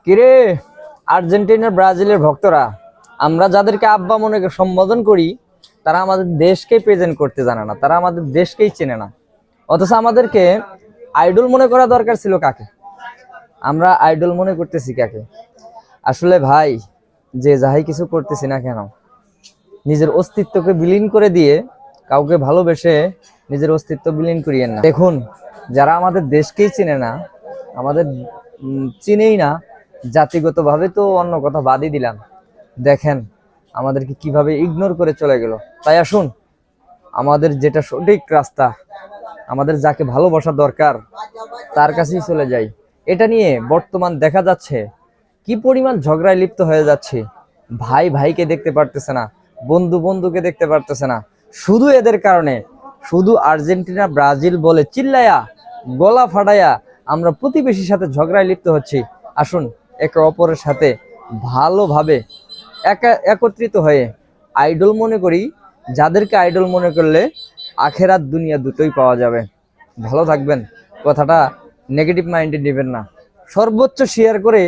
কিরে আর্জেন্টিনা ব্রাজিলের ভক্তরা, আমরা যাদেরকে আব্বা মনে সম্বোধন করি তারা আমাদের দেশকেই প্রেজেন্ট করতে জানে না, তারা আমাদের দেশকেই চেনে না। অথচ আমাদেরকে আইডল মনে করা দরকার ছিল কাকে? আমরা আইডল মনে করতেছি কাকে? আসলে ভাই, যে যাই কিছু করতেছি না কেন, নিজের অস্তিত্বকে বিলীন করে দিয়ে কাউকে ভালোবেসে নিজের অস্তিত্ব বিলীন করিয়েন না। দেখুন, যারা আমাদের দেশকেই চেনে না, আমাদের চিনেই না, জাতিগতভাবে তো অন্য কথা বাদই দিলাম, দেখেন আমাদেরকে কিভাবে ইগনোর করে চলে গেল। তাই আসুন, আমাদের যেটা সঠিক রাস্তা, আমাদের যাকে ভালোবাসা দরকার তার কাছেই চলে যাই। এটা নিয়ে বর্তমান দেখা যাচ্ছে কি পরিমাণ ঝগড়ায় লিপ্ত হয়ে যাচ্ছে। ভাই ভাইকে দেখতে পারতেছে না, বন্ধু বন্ধুকে দেখতে পারতেছে না, শুধু এদের কারণে, শুধু আর্জেন্টিনা ব্রাজিল বলে চিল্লায়া গলা ফাটাইয়া আমরা প্রতিবেশীর সাথে ঝগড়ায় লিপ্ত হচ্ছি। আসুন একে অপরের সাথে ভালোভাবে একত্রিত হয়ে আইডল মনে করি, যাদেরকে আইডল মনে করলে আখেরাত দুনিয়া দুটোই পাওয়া যাবে। ভালো থাকবেন, কথাটা নেগেটিভ মাইন্ডে নেবেন না, সর্বোচ্চ শেয়ার করে